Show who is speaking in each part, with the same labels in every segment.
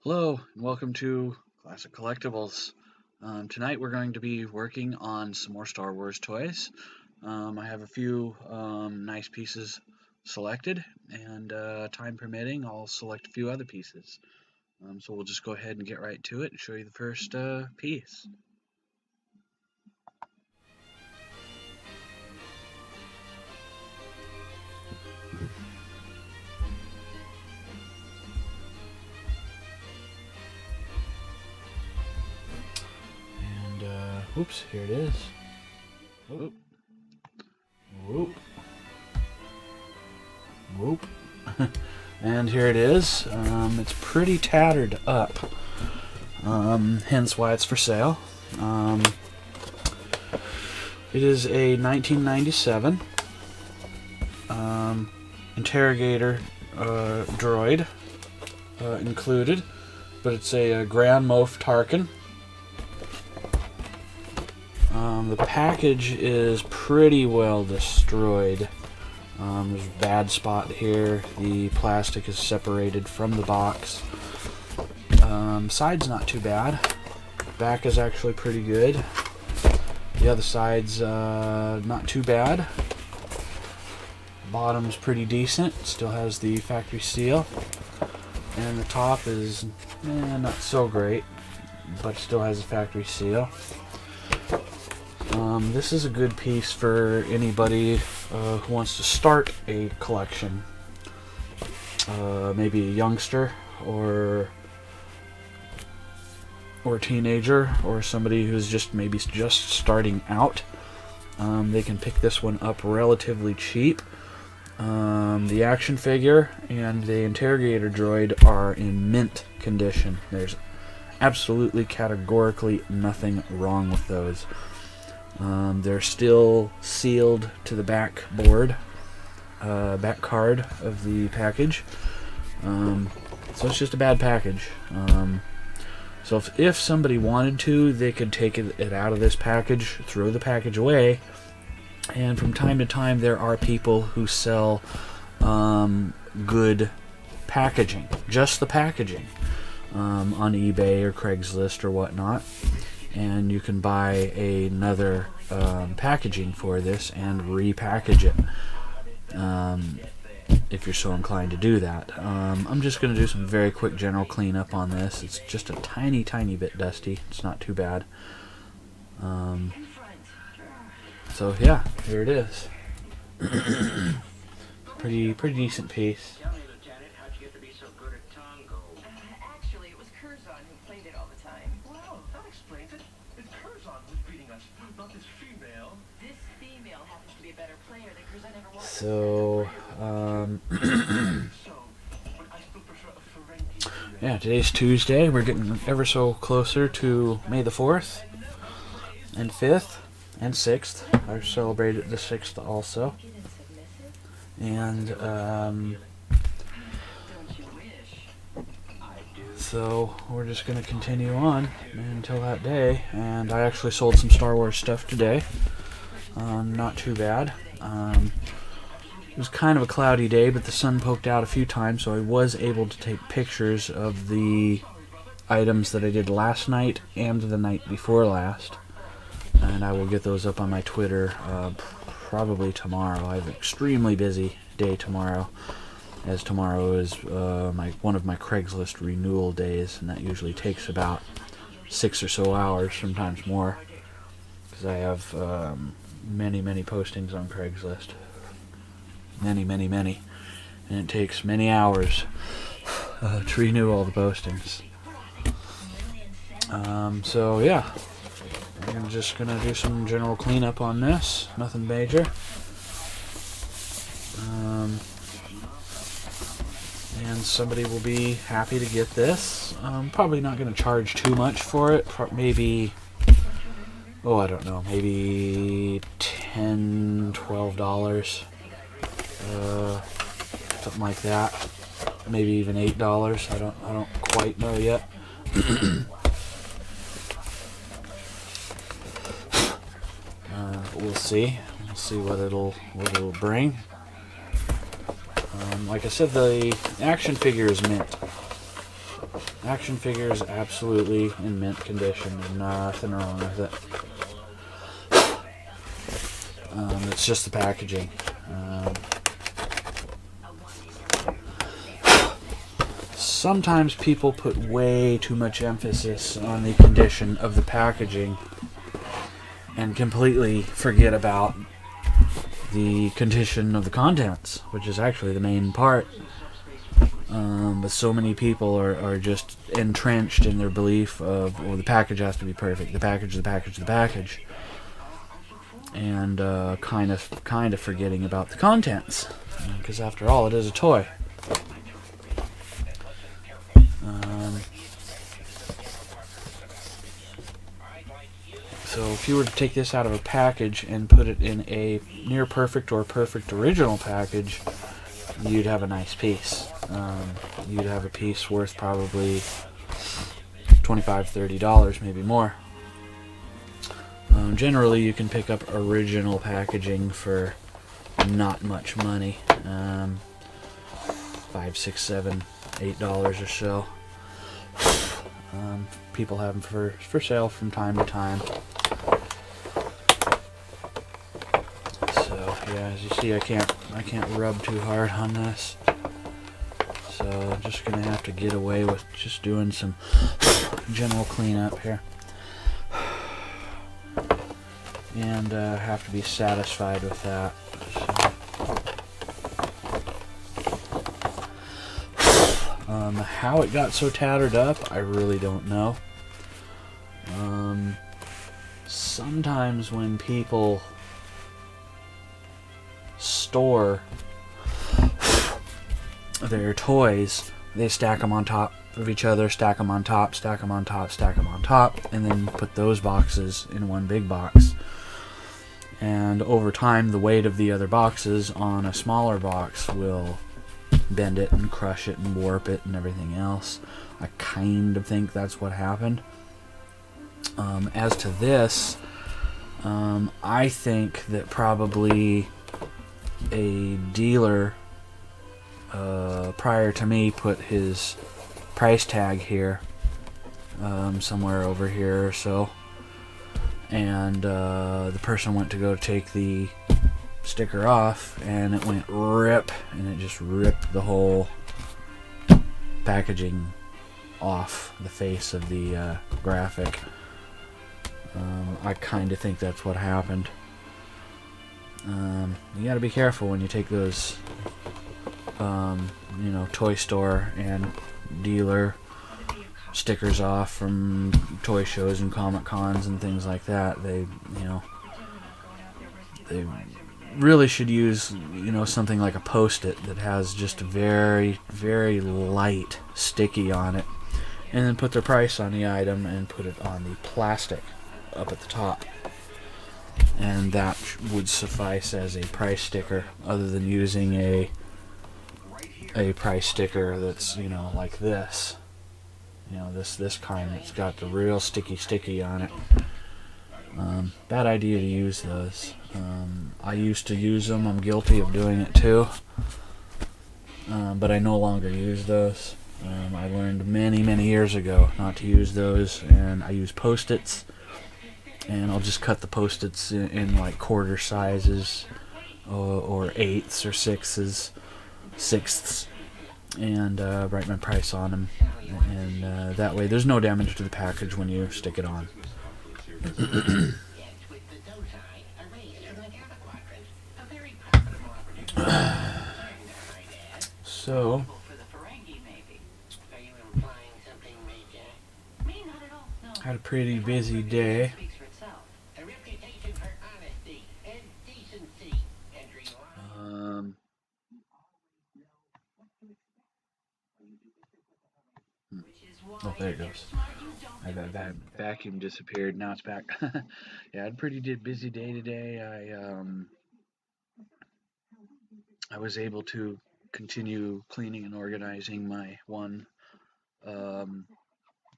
Speaker 1: Hello, and welcome to Classic Collectibles. Tonight we're going to be working on some more Star Wars toys. I have a few nice pieces selected, and time permitting, I'll select a few other pieces. So we'll just go ahead and get right to it and show you the first piece. Oops, here it is. Whoop. Whoop. Whoop. And here it is. It's pretty tattered up. Hence why it's for sale. It is a 1997 interrogator droid included, but it's a Grand Moff Tarkin. The package is pretty well destroyed. There's a bad spot here. The plastic is separated from the box. Side's not too bad. Back is actually pretty good. The other side's not too bad. Bottom's pretty decent. Still has the factory seal. And the top is not so great, but still has a factory seal. This is a good piece for anybody who wants to start a collection. Maybe a youngster or a teenager, or somebody who's just maybe just starting out. They can pick this one up relatively cheap. The action figure and the interrogator droid are in mint condition. There's absolutely categorically nothing wrong with those. They're still sealed to the back card of the package. So it's just a bad package. So if somebody wanted to, they could take it out of this package, throw the package away, and from time to time there are people who sell good packaging, just the packaging, on eBay or Craigslist or whatnot. And you can buy another packaging for this and repackage it if you're so inclined to do that. I'm just going to do some very quick general cleanup on this. It's just a tiny bit dusty. It's not too bad. So yeah, here it is. pretty decent piece.
Speaker 2: Not
Speaker 1: So, yeah, today's Tuesday. We're getting ever so closer to May the 4th and 5th and 6th. I celebrated the 6th also. And, so we're just going to continue on until that day. And I actually sold some Star Wars stuff today. Not too bad. It was kind of a cloudy day, but the sun poked out a few times, so I was able to take pictures of the items that I did last night and the night before last. And I will get those up on my Twitter probably tomorrow. I have an extremely busy day tomorrow, as tomorrow is one of my Craigslist renewal days, and that usually takes about 6 or so hours, sometimes more, because I have many postings on Craigslist. Many, and it takes many hours to renew all the postings. So yeah, I'm just gonna do some general cleanup on this, nothing major. And somebody will be happy to get this. Probably not gonna charge too much for it, maybe, oh, I don't know, maybe $10, $12. Something like that, maybe even $8. I don't quite know yet. We'll see. We'll see what it'll bring. Like I said, the action figure is mint. Action figure is absolutely in mint condition, and nothing wrong with it. It's just the packaging. Sometimes people put way too much emphasis on the condition of the packaging and completely forget about the condition of the contents, which is actually the main part. But so many people are just entrenched in their belief of, well, the package has to be perfect, the package, and kind of forgetting about the contents, because after all, it is a toy. So if you were to take this out of a package and put it in a near perfect or perfect original package, you'd have a nice piece. You'd have a piece worth probably $25, $30, maybe more. Generally, you can pick up original packaging for not much money, $5, $6, $7, $8 or so. People have them for sale from time to time. So yeah, as you see, I can't rub too hard on this. So I'm just gonna have to get away with just doing some general cleanup here, and have to be satisfied with that. So, how it got so tattered up, I really don't know. Sometimes when people store their toys, they stack them on top of each other, stack them on top, stack them on top, stack them on top, and then put those boxes in one big box. And over time, the weight of the other boxes on a smaller box will bend it and crush it and warp it and everything else. I kind of think that's what happened. As to this, I think that probably a dealer prior to me put his price tag here, somewhere over here or so, and the person went to go take the sticker off, and it went rip, and it just ripped the whole packaging off the face of the graphic. I kind of think that's what happened. You gotta be careful when you take those, you know, toy store and dealer stickers off from toy shows and Comic Cons and things like that. They, you know, really should use, you know, something like a Post-it that has just a very, very light sticky on it, and then put their price on the item and put it on the plastic up at the top, and that would suffice as a price sticker, other than using a price sticker that's, you know, like this, you know, this kind that's got the real sticky on it. Bad idea to use those. I used to use them. I'm guilty of doing it too, but I no longer use those. I learned many years ago not to use those, and I use Post-its, and I'll just cut the Post-its in like quarter sizes, or eighths or sixths, and write my price on them, and that way there's no damage to the package when you stick it on. So, had a pretty busy day. Oh, there it goes. That vacuum disappeared. Now it's back. Yeah, I had a pretty busy day today. I was able to continue cleaning and organizing my one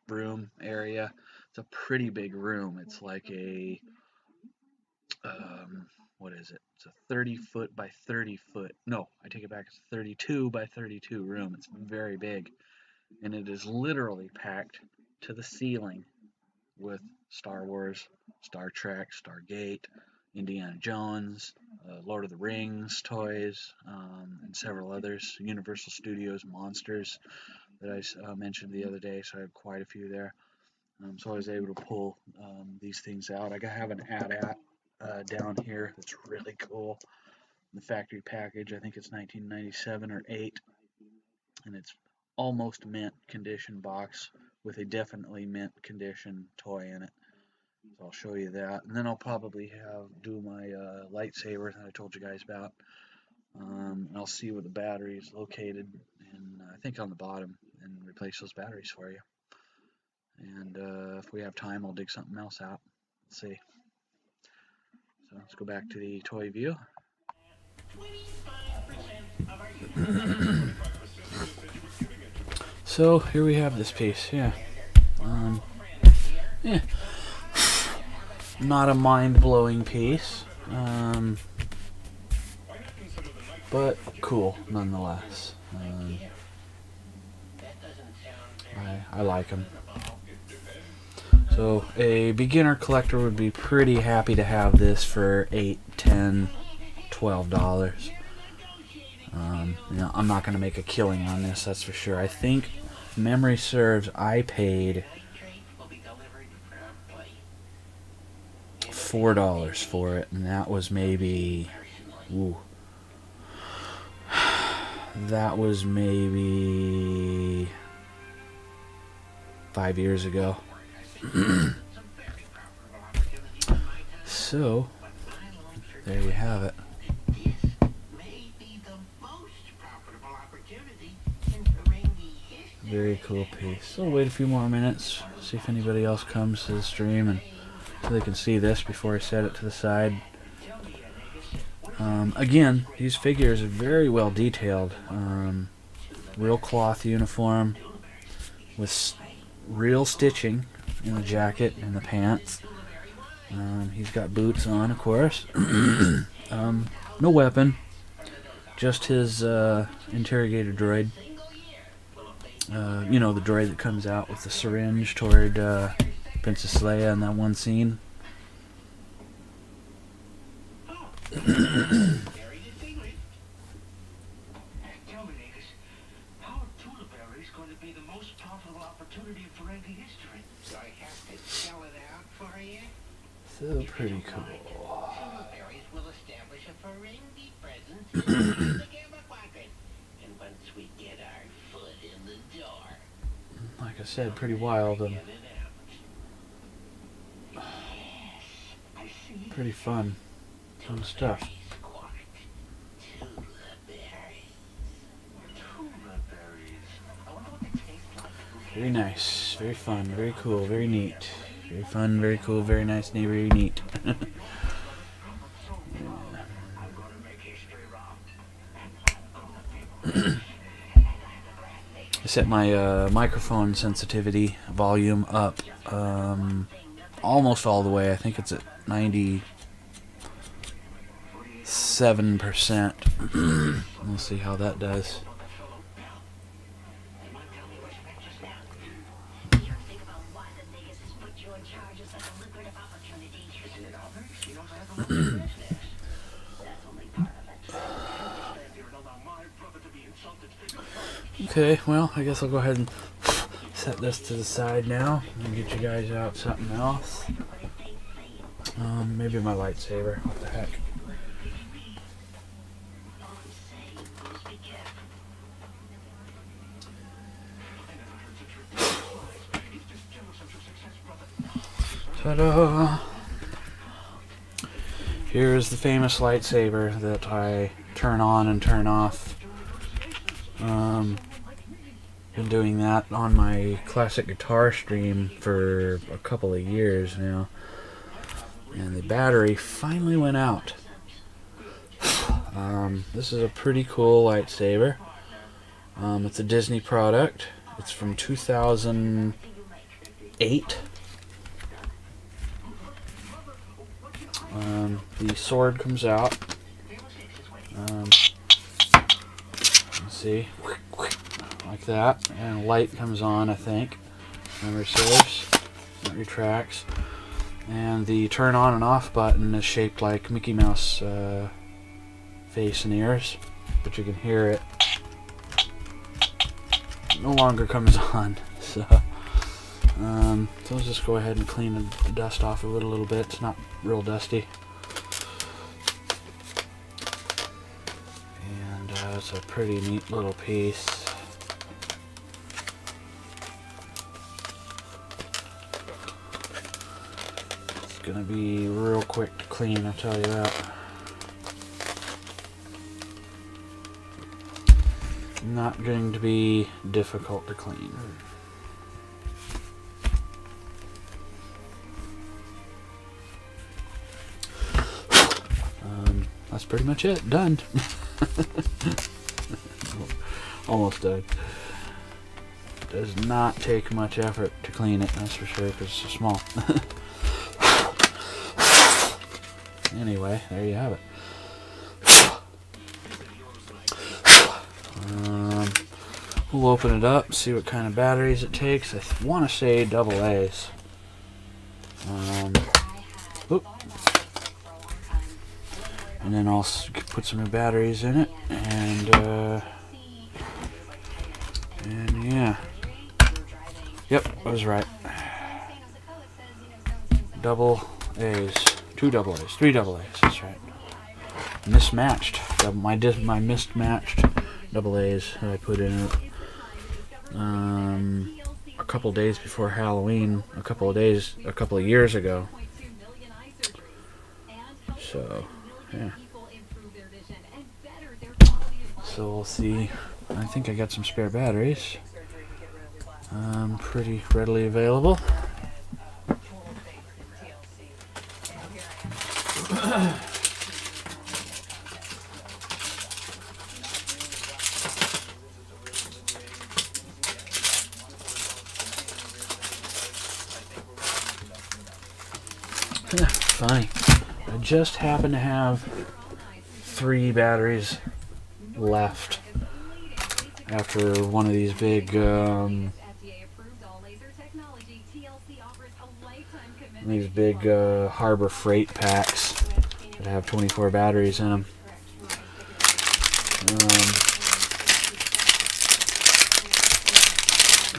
Speaker 1: room area. It's a pretty big room. It's like a what is it? It's a 30 foot by 30 foot. No, I take it back. It's a 32 by 32 room. It's very big, and it is literally packed to the ceiling with Star Wars, Star Trek, Stargate, Indiana Jones, Lord of the Rings toys, and several others. Universal Studios monsters that I mentioned the other day, so I have quite a few there. So I was able to pull these things out. I have an AT-AT down here that's really cool. The factory package, I think it's 1997 or 8, and it's almost mint condition box with a definitely mint condition toy in it. So I'll show you that, and then I'll probably do my lightsaber that I told you guys about. I'll see where the battery is located, and I think on the bottom, and replace those batteries for you. And if we have time, I'll dig something else out. Let's see. So let's go back to the toy view. So here we have this piece. Yeah. Yeah. Not a mind-blowing piece, but cool nonetheless. I like them. So a beginner collector would be pretty happy to have this for $8, $10, $12. You know, I'm not going to make a killing on this, that's for sure. I think, memory serves, I paid $4 for it, and that was maybe, that was maybe 5 years ago. So there you have it. Very cool piece. So we'll wait a few more minutes, see if anybody else comes to the stream, and so they can see this before I set it to the side. Again, these figures are very well detailed. Real cloth uniform with real stitching in the jacket and the pants. He's got boots on, of course. No weapon, just his interrogator droid. You know, the droid that comes out with the syringe toward Princess Leia in that one scene. So pretty cool. Like I said, pretty wild and pretty fun stuff. Very nice, very fun, very cool, very neat. Very fun, very cool, very nice, very neat. I set my microphone sensitivity volume up almost all the way. I think it's at 97%. We'll see how that does. Okay, well, I guess I'll go ahead and set this to the side now and get you guys out something else. Maybe my lightsaber. What the heck? Ta-da! Here's the famous lightsaber that I turn on and turn off. Been doing that on my classic guitar stream for a couple of years now, and the battery finally went out. This is a pretty cool lightsaber. It's a Disney product. It's from 2008. The sword comes out. Let's see. Like that, and light comes on, I think. Memory serves. It retracts. And the turn on and off button is shaped like Mickey Mouse face and ears, but you can hear it. It no longer comes on. So let's just go ahead and clean the dust off of it a little bit. It's not real dusty. And it's a pretty neat little piece. Gonna be real quick to clean, I'll tell you that. Not going to be difficult to clean. That's pretty much it. Done. Almost done. Does not take much effort to clean it, that's for sure, because it's so small. Anyway, there you have it. We'll open it up, see what kind of batteries it takes. I want to say AA's. And then I'll put some new batteries in it, and yeah. Yep, I was right. AA's. 2 AA's, 3 AA's, that's right. Mismatched. My mismatched AA's that I put in it a couple days before Halloween, a couple of years ago. So, yeah. So we'll see. I think I got some spare batteries. Pretty readily available. Funny. I just happen to have 3 batteries left after one of these big Harbor Freight packs that have 24 batteries in them.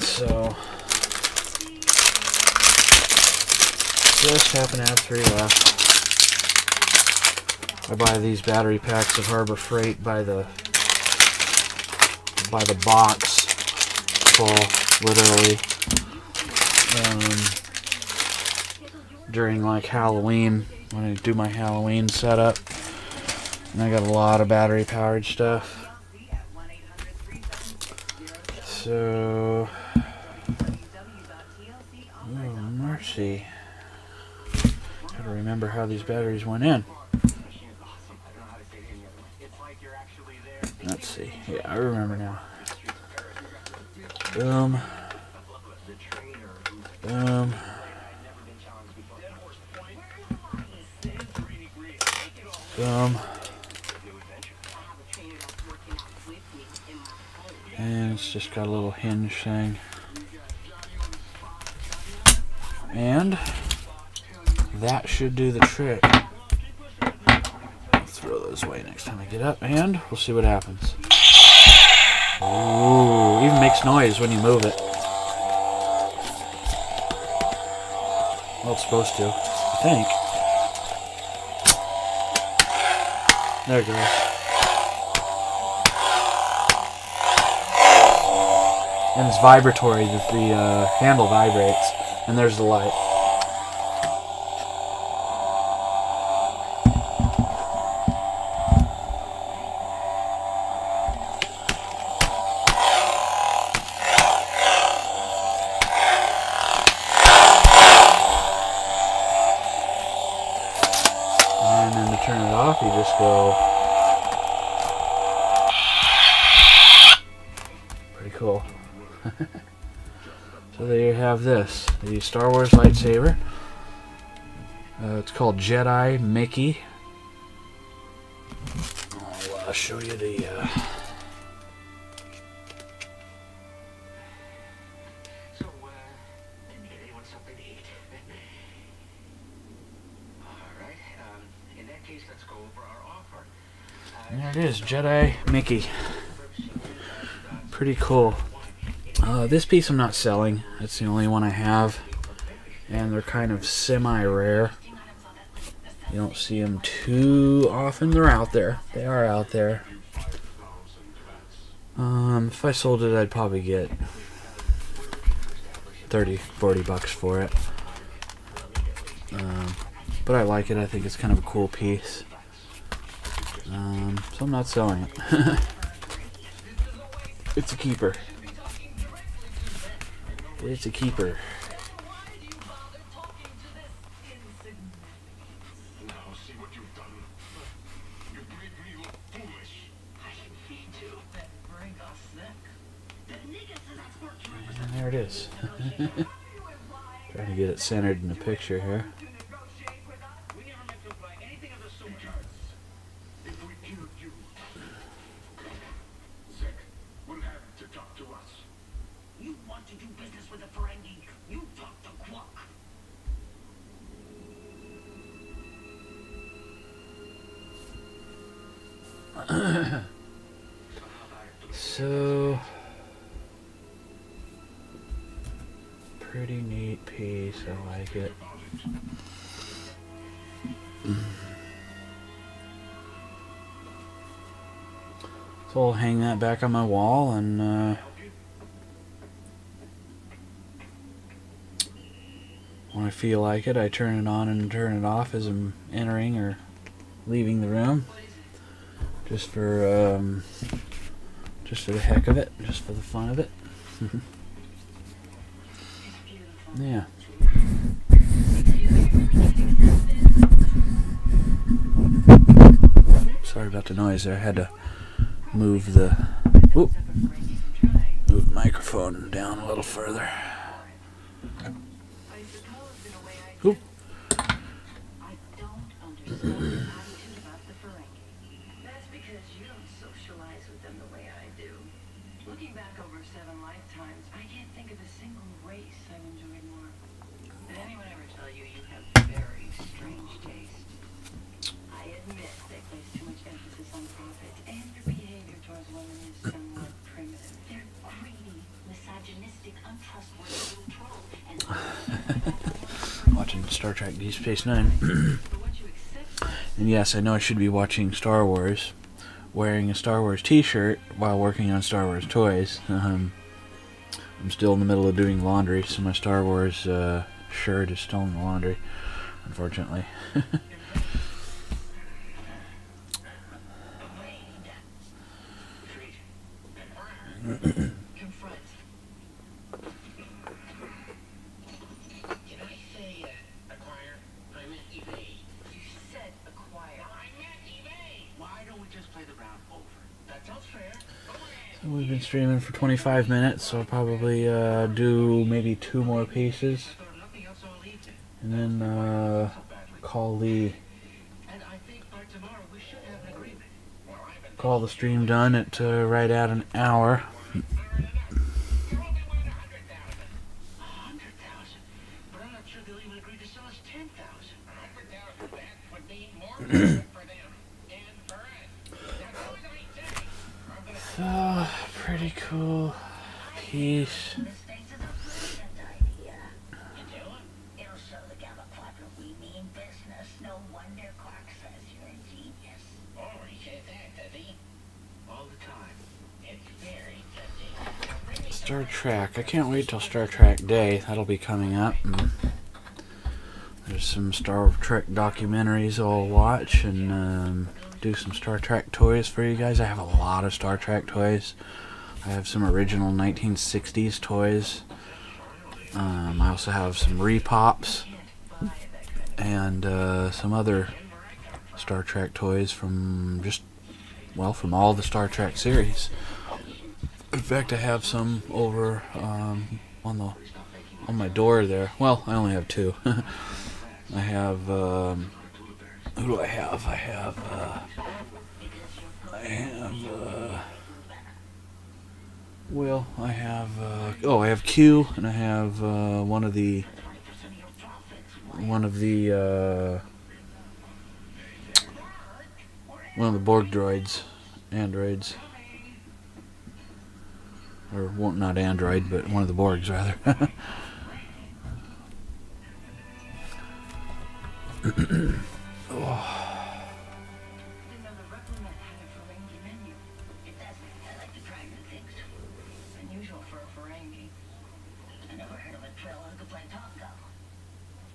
Speaker 1: So just happen to have 3 left. I buy these battery packs of Harbor Freight by the box full, literally. During like Halloween, when I do my Halloween setup, and I got a lot of battery powered stuff. So, oh mercy. Gotta remember how these batteries went in. Let's see. Yeah, I remember now. Boom. Boom. Boom. And it's just got a little hinge thing. And that should do the trick. I'll throw those away next time I get up, and we'll see what happens. Ooh, even makes noise when you move it. Well, it's supposed to, I think. There it goes. And it's vibratory, the handle vibrates. And there's the light. And then to turn it off, you just go. Pretty cool. So there you have this, the Star Wars lightsaber. It's called Jedi Mickey. I'll show you the.
Speaker 2: So, anyone something to eat? All right. In that case, let's go over our offer.
Speaker 1: There it is, Jedi Mickey. Pretty cool. This piece I'm not selling. It's the only one I have, and they're kind of semi-rare. You don't see them too often. They're out there. They are out there. If I sold it, I'd probably get 30, 40 bucks for it. But I like it. I think it's kind of a cool piece. So I'm not selling it. It's a keeper. It's a keeper. And there it is. Trying to get it centered in the picture here.
Speaker 2: You want to do business with a Ferengi? You talk to Quark.
Speaker 1: So, pretty neat piece. I like it. So I'll hang that back on my wall, and when I feel like it, I turn it on and turn it off as I'm entering or leaving the room, just for the heck of it, just for the fun of it. Yeah. Sorry about the noise there. I had to move the microphone down a little further. Oop.
Speaker 2: I don't understand the attitude about the Ferengi. That's because you don't socialize with them the way I do. Looking back over 7 lifetimes, I can't think of a single race I've enjoyed more. Did anyone ever tell you you have very strange taste? I admit they place too much emphasis on profit, and your behavior towards women is somewhat primitive. They're greedy, misogynistic, untrustworthy little trolls, and
Speaker 1: Watching Star Trek Deep Space Nine. And yes, I know I should be watching Star Wars, wearing a Star Wars t-shirt while working on Star Wars toys. I'm still in the middle of doing laundry, so my Star Wars shirt is still in the laundry, unfortunately. we've been streaming for 25 minutes, so I'll probably do maybe 2 more pieces. And then call the stream done at right at an hour. So, pretty cool piece. Star Trek. I can't wait till Star Trek Day. That'll be coming up. There's some Star Trek documentaries I'll watch and do some Star Trek toys for you guys. I have a lot of Star Trek toys. I have some original 1960s toys. I also have some repops and some other Star Trek toys from from all the Star Trek series. In fact, I have some over on my door there. Well, I only have 2. I have who do I have? I have I have Q, and I have one of the Borg androids. Or, well, not android, but one of the Borgs, rather. Oh.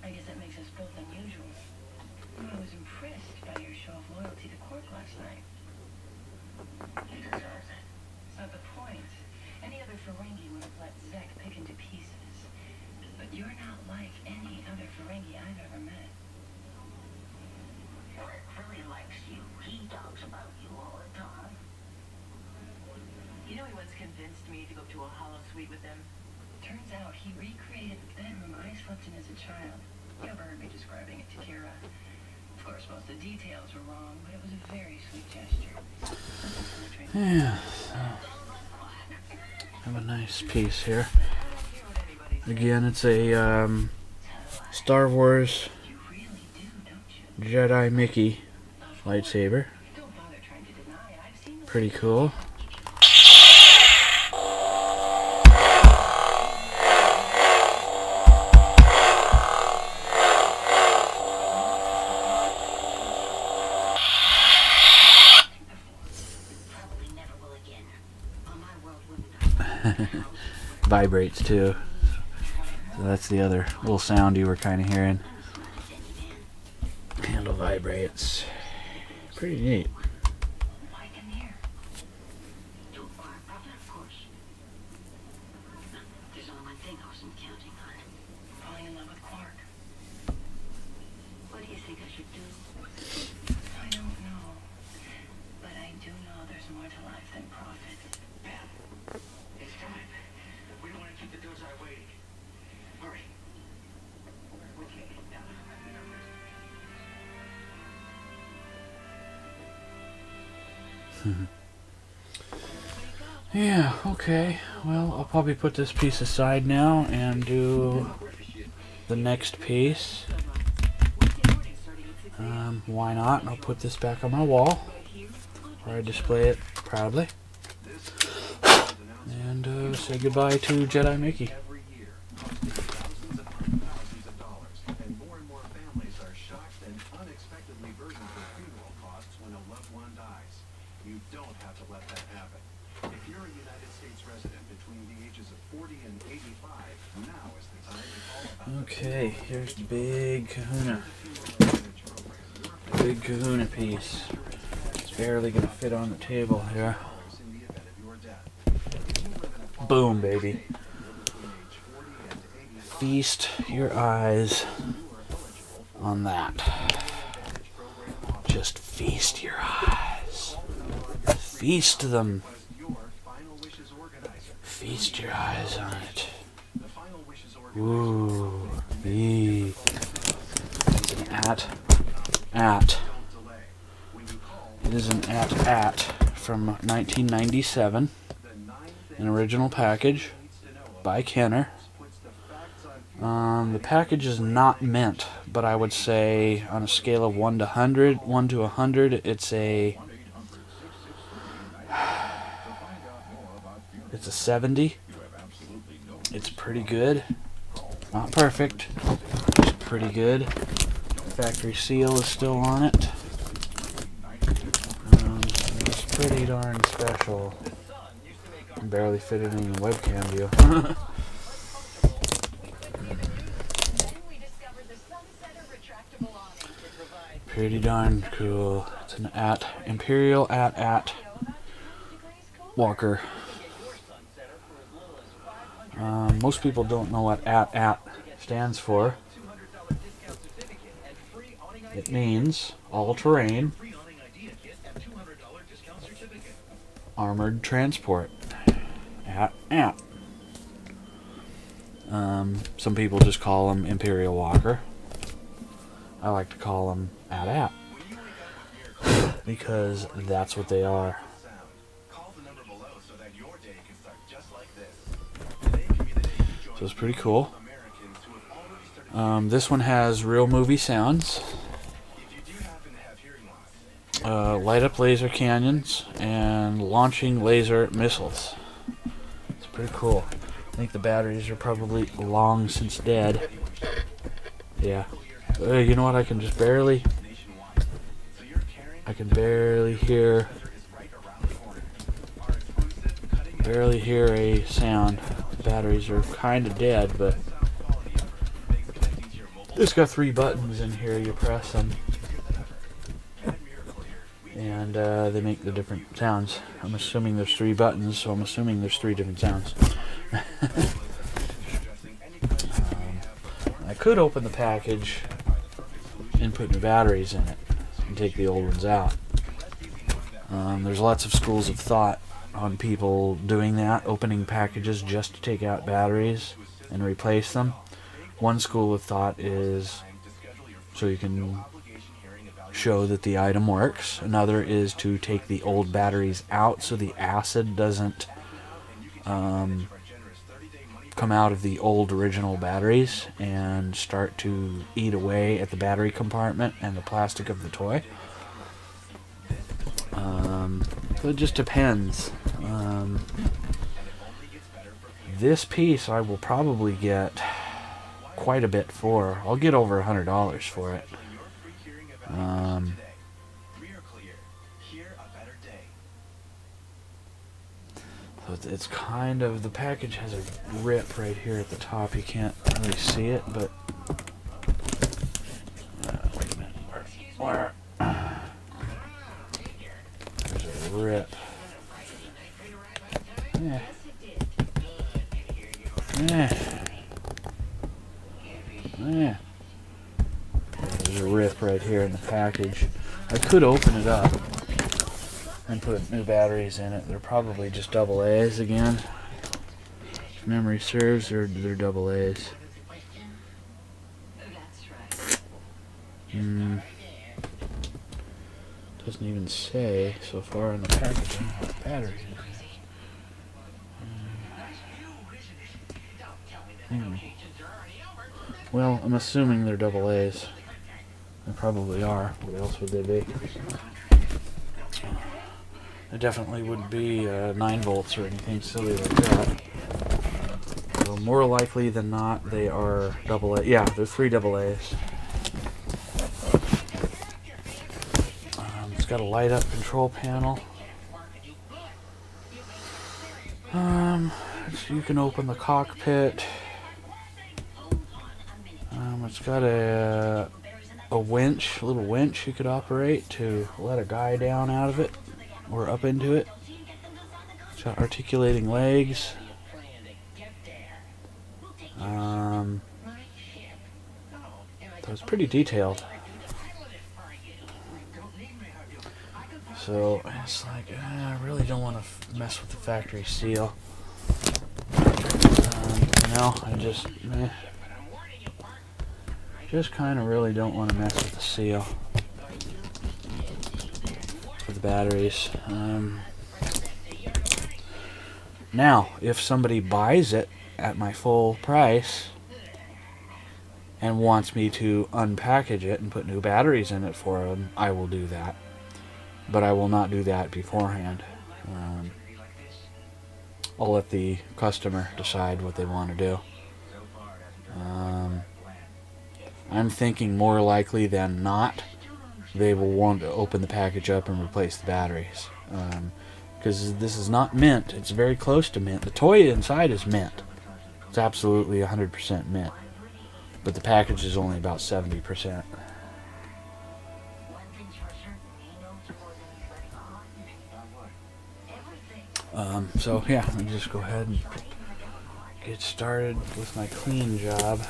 Speaker 2: I guess that makes us both unusual. I was impressed by your show of loyalty to Quark last night. He deserves it. It's not the point. Any other Ferengi would have let Zek pick into pieces. But you're not like any other Ferengi I've ever met. Quark really likes you. He talks about you all the time. You know, he once convinced me to go to a holosuite with him. Turns out he recreated the bedroom I slept in as a child. You overheard me describing it to Kira. Of course, most of the details were wrong, but it was a very sweet gesture.
Speaker 1: Yeah, so have a nice piece here. Again, it's a Star Wars Jedi Mickey lightsaber. Pretty cool. Vibrates too. So that's the other little sound you were kind of hearing. Handle vibrates. Pretty neat.
Speaker 2: There's only one thing I wasn't counting on. Falling in love with Quark. What do you think I should do? I don't know. But I do know there's more to life than profit. It's time. We don't want to keep the Dozai waiting. Hurry. Okay.
Speaker 1: Yeah, okay. Well, I'll probably put this piece aside now and do the next piece. Why not? I'll put this back on my wall where I display it proudly. And say goodbye to Jedi Mickey.
Speaker 3: You don't have to let that happen. If you're a United States resident between the ages of 40 and 85, now is the time to call about.
Speaker 1: Okay, here's the big kahuna. Big kahuna piece. It's barely gonna fit on the table here. Boom, baby. Feast your eyes on that. Just feast your eyes. Feast them. Feast your eyes on it.
Speaker 3: The final wishes
Speaker 1: Ooh, it's an at.
Speaker 3: don't delay. When you call,
Speaker 1: It is an at from 1997,
Speaker 3: the 9 things
Speaker 1: an original package
Speaker 3: needs to know
Speaker 1: by Kenner.
Speaker 3: puts the facts on
Speaker 1: The package is not mint, but I would say on a scale of 1 to 100, 1 to 100, it's a 70. It's pretty good. Not perfect. Just pretty good. Factory seal is still on it. It's pretty darn special. Can barely fit it in the webcam view. Pretty darn cool. It's an Imperial at Walker. Most people don't know what at stands for. It means all-terrain armored transport. At. Some people just call them Imperial Walker. I like to call them at because that's what they are.
Speaker 3: Call the number below so that your day can start just like this. Today can be the day you join
Speaker 1: So it's pretty cool.
Speaker 3: Americans who have already started.
Speaker 1: This one has real movie sounds.
Speaker 3: If you do happen to have hearing loss,
Speaker 1: Light up laser cannons and launching laser missiles. It's pretty cool. I think the batteries are probably long since dead. Yeah. You know what? I can just barely.
Speaker 3: nationwide. So you're carrying
Speaker 1: I can barely hear.
Speaker 3: is right around the corner. Our exclusive cutting
Speaker 1: Barely hear a sound. The batteries are kind of dead, but
Speaker 3: sound quality makes connecting to your mobile
Speaker 1: it's got 3 buttons in here. You press them,
Speaker 3: and Miracle here.
Speaker 1: and they make the different sounds. I'm assuming there's 3 buttons, so I'm assuming there's 3 different sounds. I could open the package and put new batteries in it and take the old ones out. There's lots of schools of thought on people doing that, opening packages just to take out batteries and replace them. One school of thought is so you can show that the item works. Another is to take the old batteries out so the acid doesn't come out of the old original batteries and start to eat away at the battery compartment and the plastic of the toy. So it just depends. This piece I will probably get quite a bit for. I'll get over $100 for it. So it's kind of, the package has a rip right here at the top. You can't really see it, but wait a minute. Where? There's a rip. Yeah. Yeah. Yeah. There's a rip right here in the package. I could open it up and put new batteries in it. They're probably just double A's again. If memory serves, they're double A's. Doesn't even say so far in the packaging what the battery is. Well, I'm assuming they're double A's. They probably are. What else would they be? It definitely wouldn't be 9 volts or anything silly like that. So more likely than not, they are double A. Yeah, they're 3 double A's. It's got a light up control panel. So you can open the cockpit. It's got a winch, a little winch you could operate to let a guy down out of it or up into it. It's got articulating legs. So it's pretty detailed. So it's like, I really don't want to mess with the factory seal. know, I just kind of really don't want to mess with the seal for the batteries. Now, if somebody buys it at my full price and wants me to unpackage it and put new batteries in it for them, I will do that. But I will not do that beforehand. I'll let the customer decide what they want to do. I'm thinking more likely than not they will want to open the package up and replace the batteries. Because this is not mint. It's very close to mint. The toy inside is mint. It's absolutely 100% mint. But the package is only about 70%. So yeah, let me just go ahead and get started with my clean job.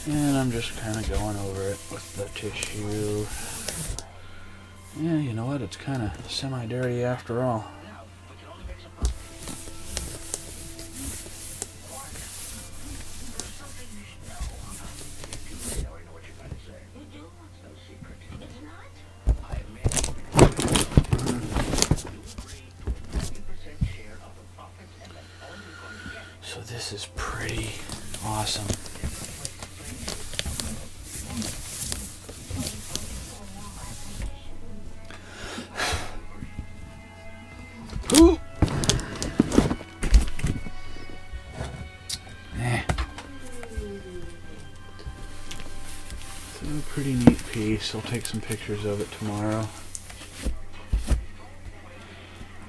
Speaker 1: And I'm just kind of going over it with the tissue. Yeah, you know what? It's kind of semi-dirty after all. So this is pretty awesome. Ooh. It's a pretty neat piece. I'll take some pictures of it tomorrow.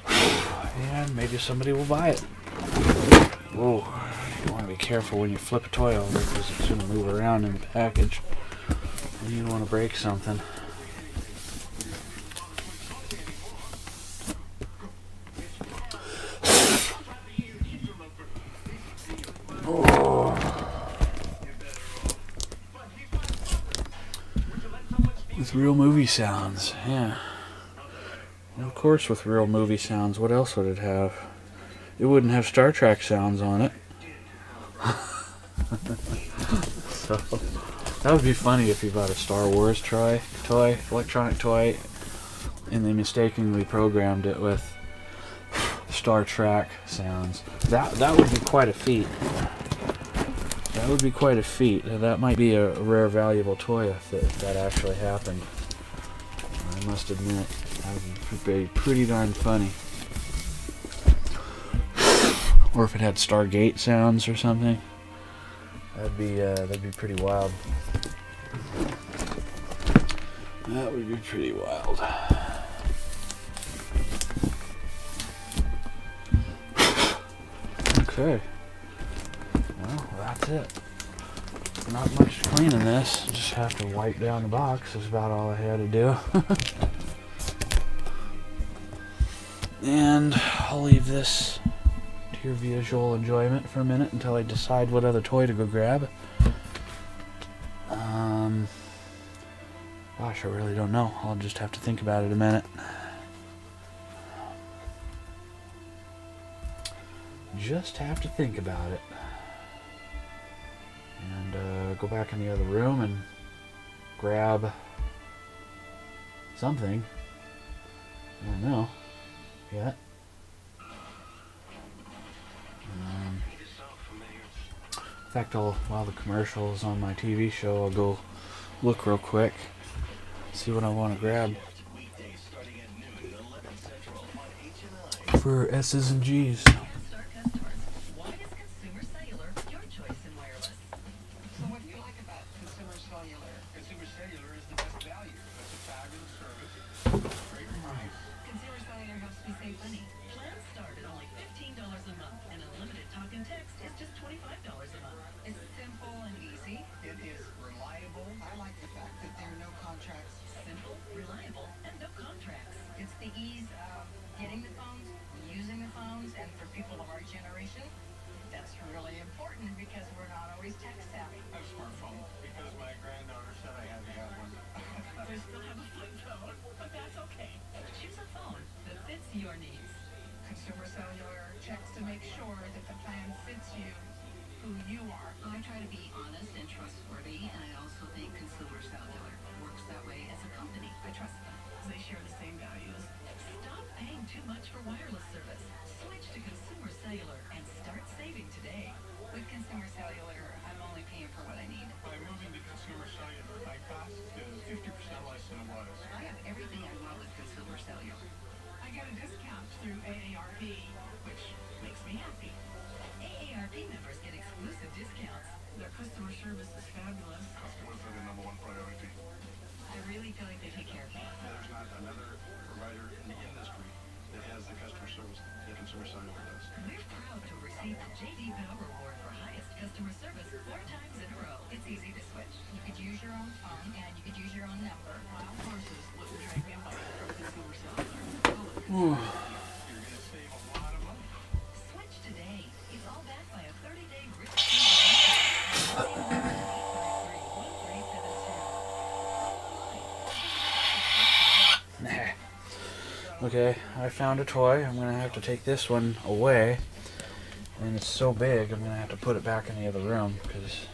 Speaker 1: And maybe somebody will buy it. Whoa. You want to be careful when you flip a toy over because it's going to move around in the package. And you don't want to break something. With real movie sounds, yeah. And of course with real movie sounds, what else would it have? It wouldn't have Star Trek sounds on it. So, that would be funny if you bought a Star Wars toy, electronic toy, and they mistakenly programmed it with Star Trek sounds. That would be quite a feat. That would be quite a feat. That might be a rare, valuable toy if that actually happened. I must admit, that would be pretty darn funny. Or if it had Stargate sounds or something, that'd be pretty wild. That would be pretty wild. Okay. Well, that's it. Not much cleaning this. Just have to wipe down the box. Is about all I had to do. And I'll leave this to your visual enjoyment for a minute until I decide what other toy to go grab. Gosh, I really don't know. I'll just have to think about it a minute. Just have to think about it. And go back in the other room and grab something. I don't know yet. In fact, while the commercial is on my TV show, I'll go look real quick, see what I want to grab for S's and G's.
Speaker 4: Consumer Cellular checks to make sure that the plan fits you, who you are.
Speaker 2: I try to be honest and trustworthy, and I also think Consumer Cellular works that way as a company. I trust them.
Speaker 4: They share the same values.
Speaker 2: Stop paying too much for wireless service. Switch to Consumer Cellular and start saving today. With Consumer Cellular, I'm only paying for what I need.
Speaker 5: By moving to Consumer Cellular, my cost is 50% less than it was.
Speaker 2: I have everything I want with Consumer Cellular.
Speaker 4: I get a discount through AARP, which makes me happy.
Speaker 2: AARP members get exclusive discounts.
Speaker 4: Their customer service is fabulous.
Speaker 5: Customers are the number one priority.
Speaker 2: I really feel like they take care of me.
Speaker 3: There's not another provider in the industry that has the customer service that Consumer Cellular does.
Speaker 2: We're proud to receive the J.D. Power Award for highest customer service 4 times in a row. It's easy to switch. You could use your own phone and you could use your own number.
Speaker 4: Wild horses wouldn't trade me a bike from Consumer Cellular.
Speaker 5: You're going to save a lot of money.
Speaker 2: Switch today. It's all backed by a 30-day risk-free guarantee.
Speaker 1: Okay, I found a toy. I'm gonna have to take this one away, and it's so big I'm gonna have to put it back in the other room because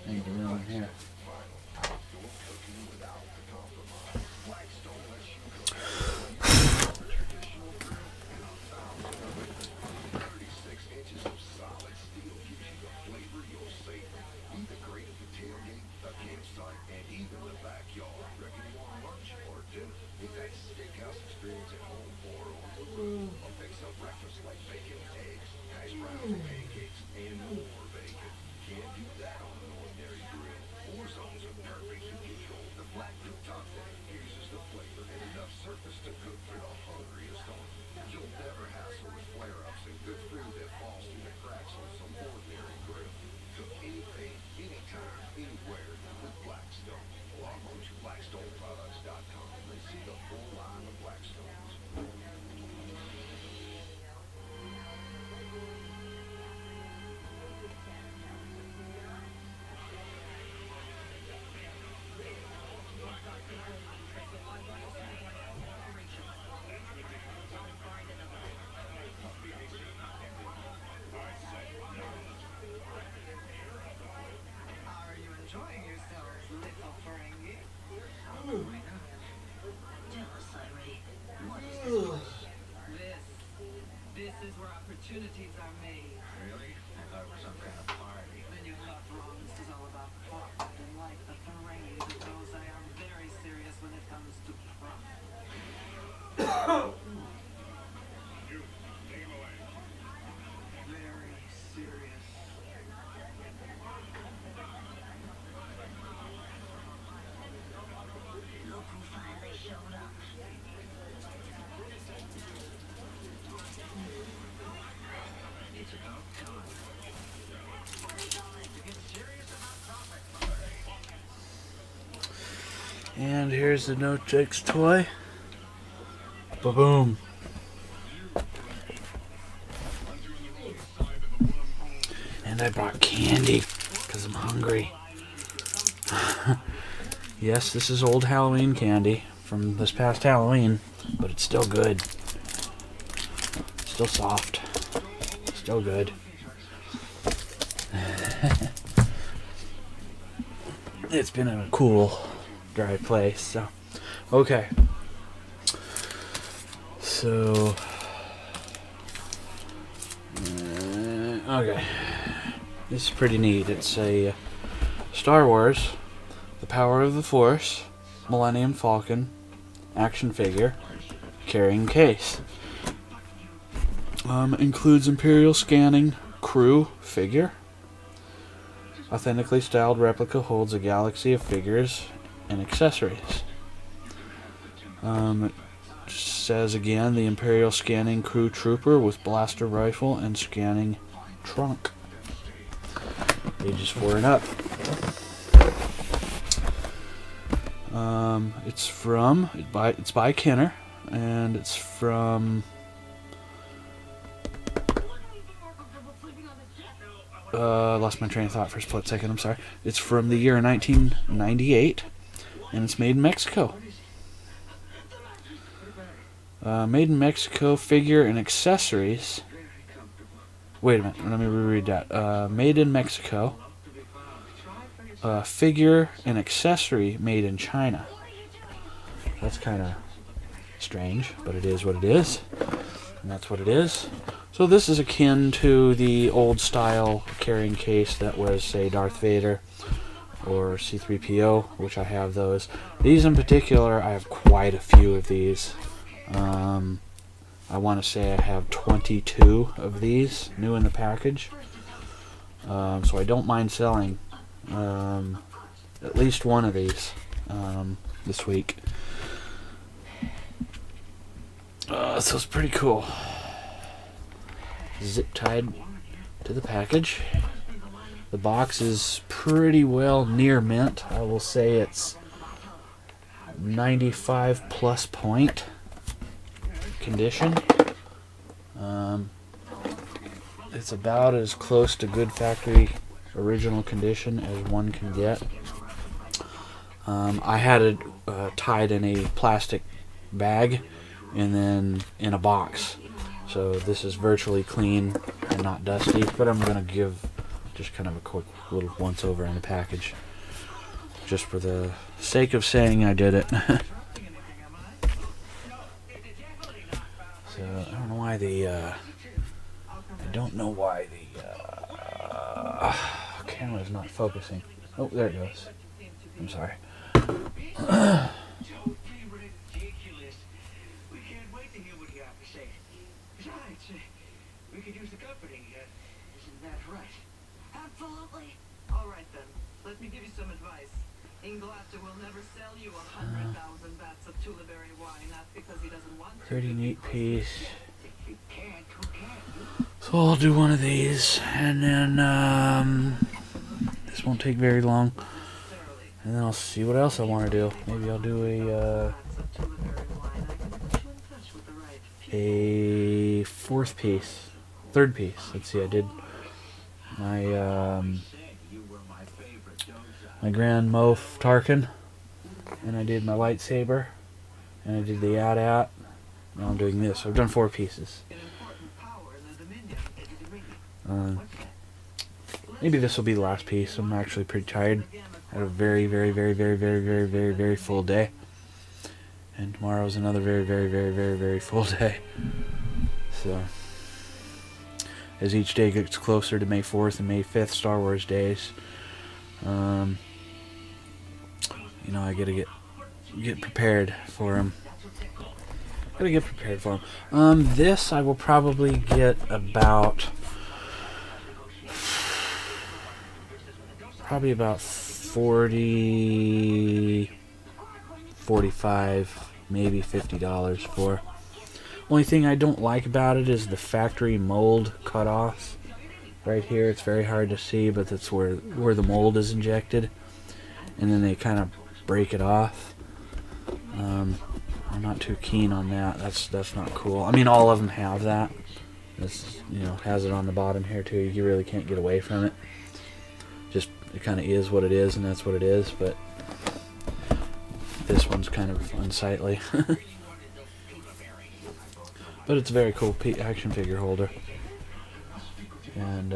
Speaker 1: I need the room in here.
Speaker 2: Are you enjoying yourselves, little Ferengi? Jealous, Irene. What is this? This is where opportunities are made.
Speaker 3: Really? I thought it was some kind of party.
Speaker 2: Then you're not wrong. This is all about profit. And like the Ferengi who knows I am very serious when it comes to profit.
Speaker 5: You, take him away.
Speaker 2: Very serious. Look who finally showed up. It's about time. To get serious about profit.
Speaker 1: And here's the No Jakes toy. Ba-boom. And I brought candy because I'm hungry. Yes, this is old Halloween candy from this past Halloween, but it's still good. Still soft. Still good. It's been in a cool, dry place, so. Okay. So. Okay. This is pretty neat. It's a Star Wars, The Power of the Force, Millennium Falcon action figure carrying case. Includes Imperial scanning crew figure. Authentically styled replica holds a galaxy of figures and accessories. It says again the Imperial scanning crew trooper with blaster rifle and scanning trunk. Ages 4 and up. It's by Kenner, and it's from lost my train of thought for a split second, I'm sorry. It's from the year 1998, and it's made in Mexico. Made in Mexico figure and accessories. Wait a minute, let me reread that. Made in Mexico. Figure and accessory made in China. That's kind of strange, but it is what it is. And that's what it is. So this is akin to the old style carrying case that was, say, Darth Vader or C-3PO, which I have those. These in particular, I have quite a few of these. I want to say I have 22 of these new in the package. So I don't mind selling at least one of these this week. So it's pretty cool. Zip tied to the package. The box is pretty well near mint. I will say it's 95 plus point condition. It's about as close to good factory original condition as one can get. I had it tied in a plastic bag and then in a box. So this is virtually clean and not dusty, but I'm going to give just kind of a quick little once over in the package, just for the sake of saying I did it. So I don't know why the camera's not focusing. Oh, there it goes. I'm sorry.
Speaker 2: We could use the company, isn't that right? Absolutely. All right then, let me give you some advice. Inglater will never sell you 100,000 vats of Tullaberry wine. That's because he doesn't want to.
Speaker 1: Pretty neat piece. So I'll do one of these, and then this won't take very long. And then I'll see what else I want to do. Maybe I'll do a fourth piece. Third piece. Let's see, I did my my Grand Moff Tarkin, and I did my lightsaber, and I did the AT-AT. Now I'm doing this. I've done 4 pieces. Maybe this will be the last piece. I'm actually pretty tired. I had a very full day, and tomorrow's another very full day. So as each day gets closer to May 4th and May 5th, Star Wars days, you know, I gotta get prepared for them. Gotta get prepared for them. This I will probably get about 40, 45, maybe $50 for. Only thing I don't like about it is the factory mold cut off right here. It's very hard to see, but that's where the mold is injected, and then they kind of break it off. I'm not too keen on that. That's not cool. I mean, all of them have that. This, you know, has it on the bottom here too. You really can't get away from it. Just, it kind of is what it is, and that's what it is. But this one's kind of unsightly. But it's a very cool action figure holder. And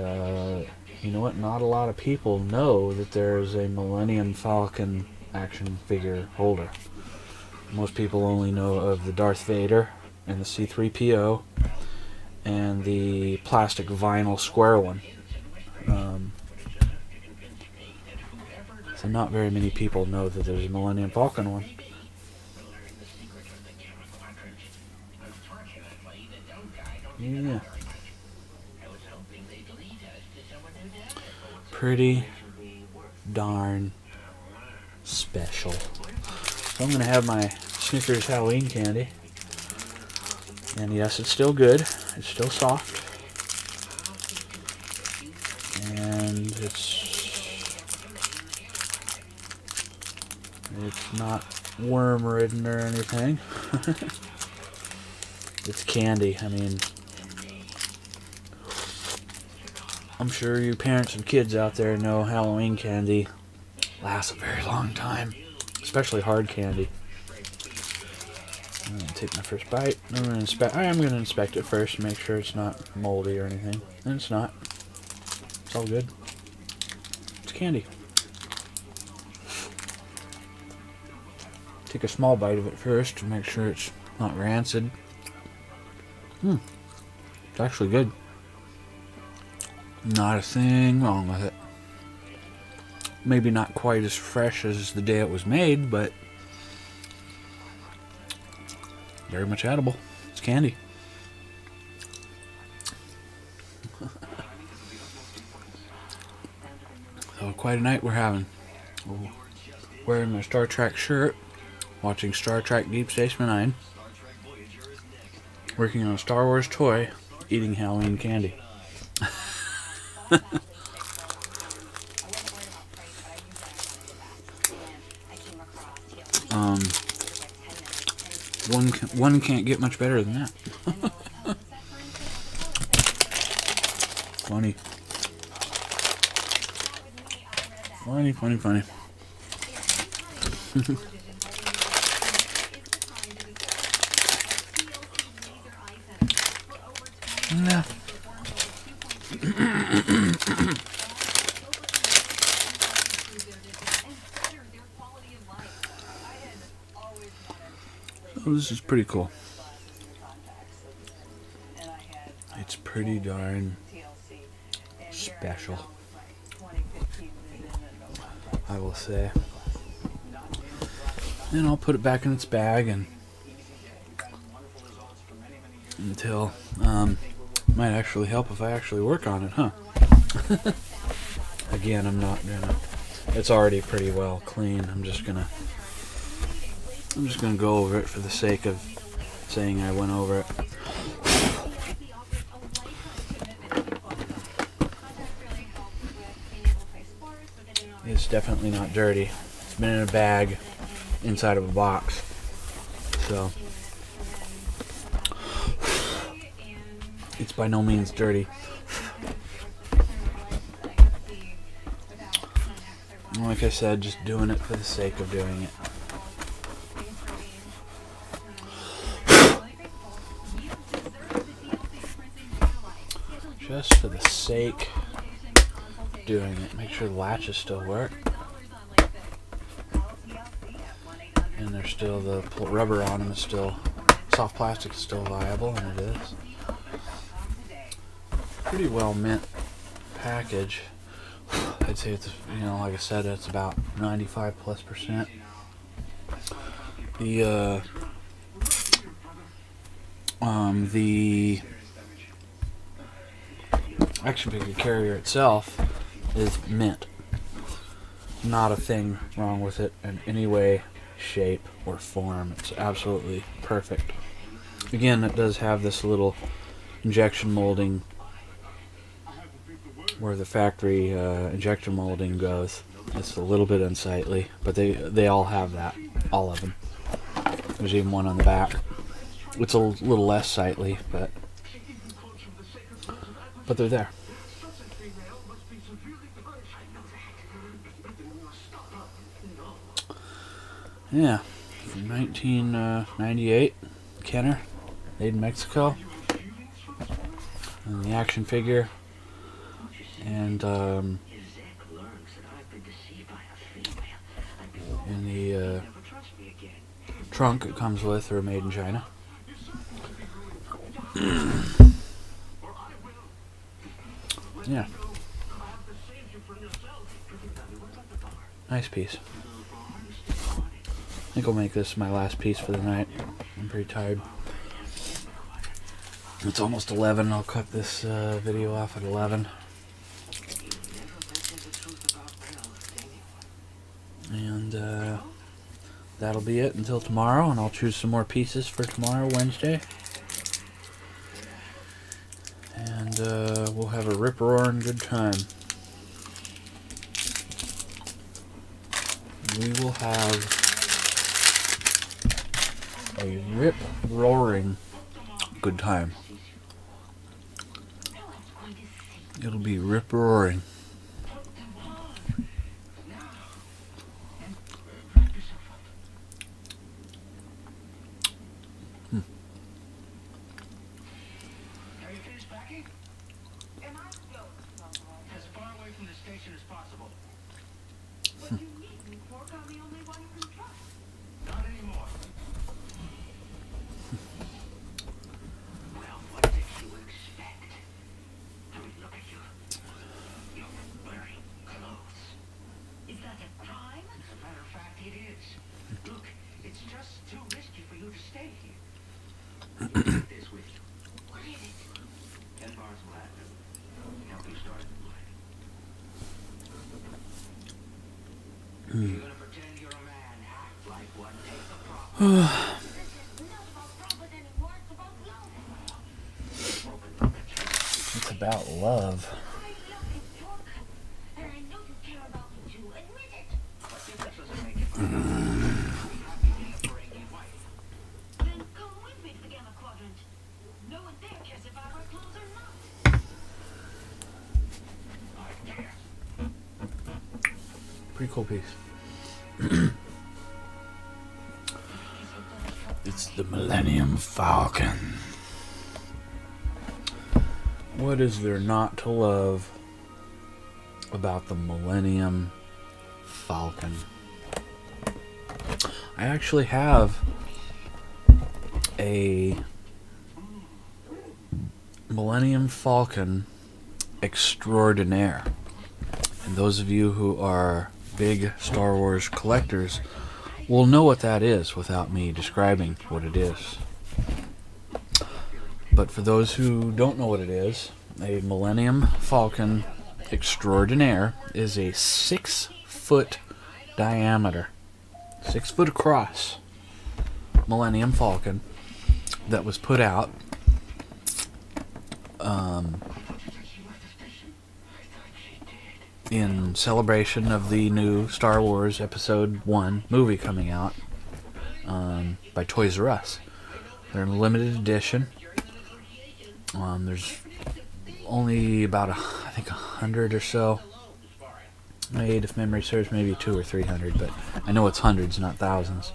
Speaker 1: you know what? Not a lot of people know that there's a Millennium Falcon action figure holder. Most people only know of the Darth Vader and the C-3PO and the plastic vinyl square one. So not very many people know that there's a Millennium Falcon one. Yeah. Pretty darn special. So I'm going to have my Snickers Halloween candy. And yes, it's still good. It's still soft. And it's not worm-ridden or anything. It's candy. I mean, I'm sure you parents of kids out there know Halloween candy lasts a very long time, especially hard candy. I'll take my first bite. I'm gonna inspect. I am gonna inspect it first to make sure it's not moldy or anything. And it's not. It's all good. It's candy. Take a small bite of it first to make sure it's not rancid. It's actually good. Not a thing wrong with it. Maybe not quite as fresh as the day it was made, but very much edible. It's candy. So quite a night we're having. Wearing my Star Trek shirt, watching Star Trek Deep Space Nine, working on a Star Wars toy, eating Halloween candy. One can't get much better than that. Funny. Funny. Nah. Oh, this is pretty cool. It's pretty darn special, I will say. And I'll put it back in its bag and until might actually help if I actually work on it, huh? Again, I'm not gonna. It's already pretty well clean. I'm just gonna go over it for the sake of saying I went over it. It's definitely not dirty. It's been in a bag inside of a box, so it's by no means dirty. Like I said, just doing it for the sake of doing it. Just for the sake of doing it. Make sure the latches still work. And there's still the rubber on them is still, soft plastic is still viable, and it is. Pretty well mint package. I'd say it's, you know, like I said, it's about 95+%. The action figure carrier itself is mint. Not a thing wrong with it in any way, shape, or form. It's absolutely perfect. Again, it does have this little injection molding where the factory injection molding goes. It's a little bit unsightly, but they all have that, all of them. There's even one on the back. It's a little less sightly, but they're there. Yeah, from 1998, Kenner, made in Mexico, and the action figure, and in the trunk it comes with are made in China. Yeah, nice piece. I think I'll make this my last piece for the night. I'm pretty tired. It's almost 11. I'll cut this video off at 11. And that'll be it until tomorrow, and I'll choose some more pieces for tomorrow, Wednesday. And we'll have a rip-roaring good time. We will have a rip-roaring good time. It'll be rip-roaring.
Speaker 5: tracking?
Speaker 2: Am I going somewhere?
Speaker 5: As far away from the station as possible.
Speaker 2: What you need me for? I'm the only one you can trust.
Speaker 5: Not anymore.
Speaker 6: Well, what did you expect? I mean, look at you. You're wearing clothes.
Speaker 2: Is that a crime?
Speaker 5: As a matter of fact, it is. Look, it's just too risky for you to stay here.
Speaker 6: Take this with you.
Speaker 2: What is it?
Speaker 6: 10 bars of platinum. Help you start the life. You're gonna pretend you're a man, act like one, take the problem.
Speaker 2: This is not about profit anymore. It's about love.
Speaker 6: Open up the chest.
Speaker 1: It's about love.
Speaker 2: I love you, Torque. And I know you care about me too. Admit it.
Speaker 6: But difference doesn't make it. I'll be happy being a Ferengi wife.
Speaker 2: Then come with me to the Gamma Quadrant. No one there cares if I wear clothes or not.
Speaker 6: I care.
Speaker 1: Pretty cool piece. It's the Millennium Falcon. What is there not to love about the Millennium Falcon? I actually have a Millennium Falcon Extraordinaire. And those of you who are big Star Wars collectors will know what that is without me describing what it is. But for those who don't know what it is, a Millennium Falcon Extraordinaire is a 6-foot diameter, 6 foot across Millennium Falcon that was put out in celebration of the new Star Wars Episode 1 movie coming out by Toys R Us. They're in limited edition. There's only about, I think, 100 or so made, if memory serves, maybe 200 or 300, but I know it's hundreds, not thousands.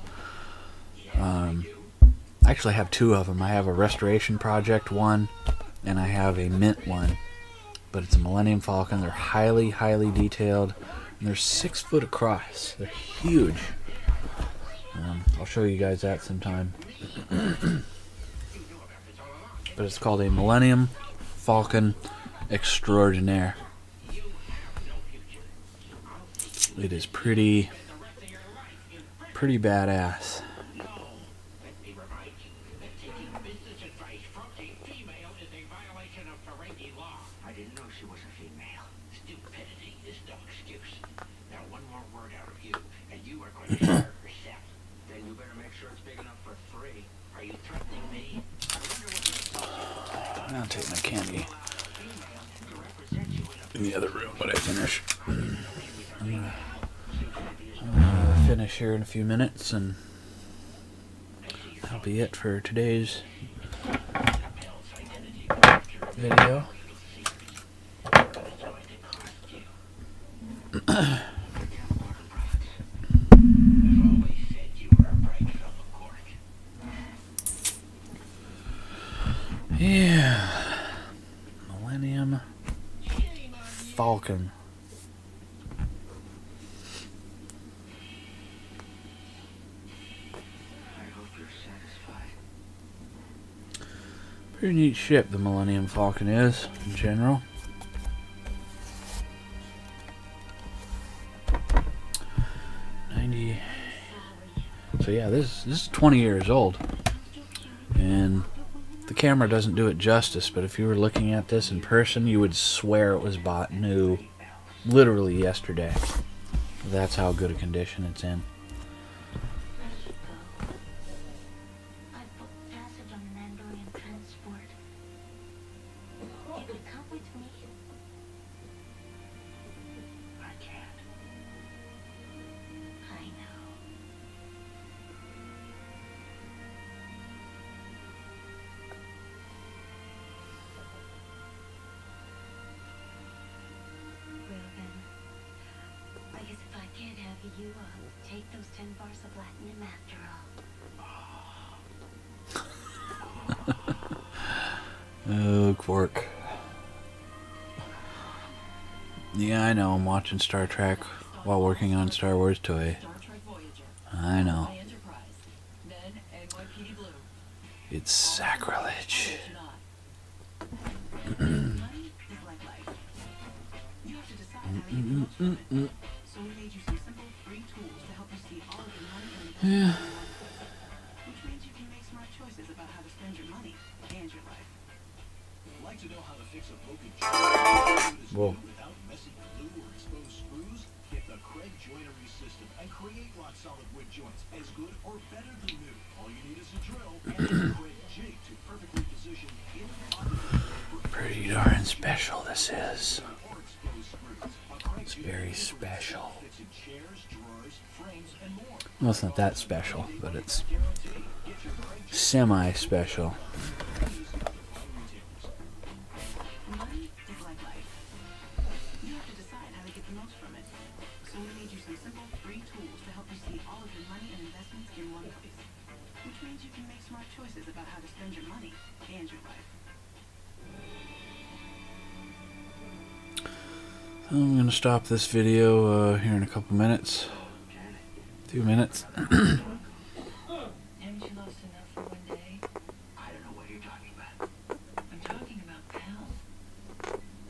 Speaker 1: I actually have 2 of them. I have a Restoration Project one, and I have a Mint one. But it's a Millennium Falcon. They're highly, highly detailed, and they're 6 foot across. They're huge. I'll show you guys that sometime. But it's called a Millennium Falcon Extraordinaire. It is pretty badass.
Speaker 6: I didn't know she was a female. Stupidity is no excuse. Now one more word out of you, and you are going to hurt yourself. Then you better make sure it's big enough for 3. Are you threatening me? I wonder what
Speaker 1: I'll take my candy
Speaker 6: to represent you in
Speaker 1: in the other room when I finish. I'm gonna finish here in a few minutes, and that'll be it for today's video. Yeah, Millennium Falcon.
Speaker 6: I hope you're satisfied.
Speaker 1: Pretty neat ship the Millennium Falcon is, in general. So yeah, this is 20 years old, and the camera doesn't do it justice, but if you were looking at this in person, you would swear it was bought new literally yesterday. That's how good a condition it's in.
Speaker 2: I booked passage on an Andorian transport. You could come with me.
Speaker 6: I can't.
Speaker 2: I know. Well then, I guess if I can't have you, I'll take those 10 bars of platinum after all.
Speaker 1: Oh, Quark. Yeah, I know. I'm watching Star Trek while working on Star Wars toy. I know. It's sacrilege. Yeah.
Speaker 2: Which means you can make smart choices about how to spend your money and your life.
Speaker 3: Like to know how to fix a broken joint
Speaker 1: Whoa.
Speaker 3: without messy glue or exposed screws? Get the Craig Joinery System and create rock solid wood joints as good or better than new. All you need is a drill and a Craig jig to perfectly position in the pocket.
Speaker 1: Pretty darn special this is.
Speaker 3: Or exposed screws. A Craig
Speaker 1: It's
Speaker 3: jig
Speaker 1: very
Speaker 3: is
Speaker 1: special.
Speaker 3: fixing chairs, drawers, frames, and more.
Speaker 1: Well, it's not that special, but it's semi-special.
Speaker 2: Money is like life. You have to decide how to get the most from it. So we made you some simple, free tools to help you see all of your money and investments in one place. Which means you can make smart choices about how to spend your money and your life.
Speaker 1: I'm going to stop this video here in a couple minutes. 2 minutes.
Speaker 2: Haven't you lost enough for one day?
Speaker 6: I don't know what you're talking about.
Speaker 2: I'm talking about Pal.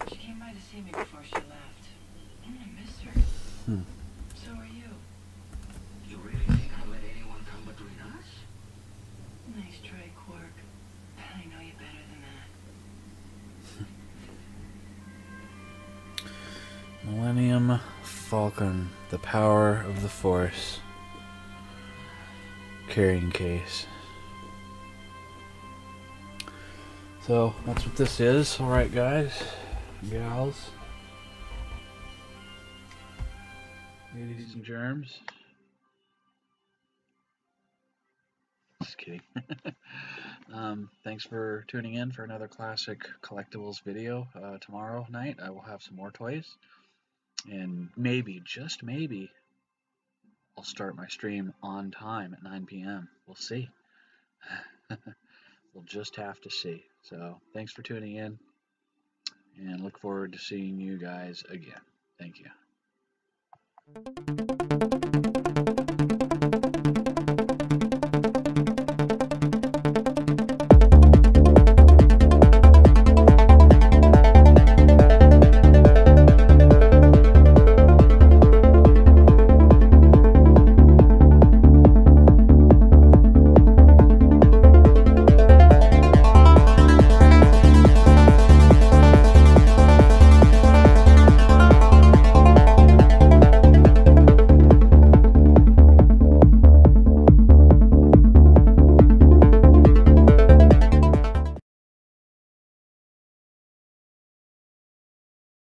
Speaker 2: She came by to see me before she left. I miss her. So are you.
Speaker 6: You really think I'll let anyone come between us?
Speaker 2: Nice try, Quark. I know you better than that.
Speaker 1: Millennium Falcon, the power of the Force. Carrying case. So that's what this is. Alright guys, gals, ladies and germs. Just kidding. Thanks for tuning in for another Classic Collectibles video. Tomorrow night I will have some more toys, and maybe, just maybe, I'll start my stream on time at 9 p.m. We'll see. We'll just have to see. So thanks for tuning in, and look forward to seeing you guys again. Thank you.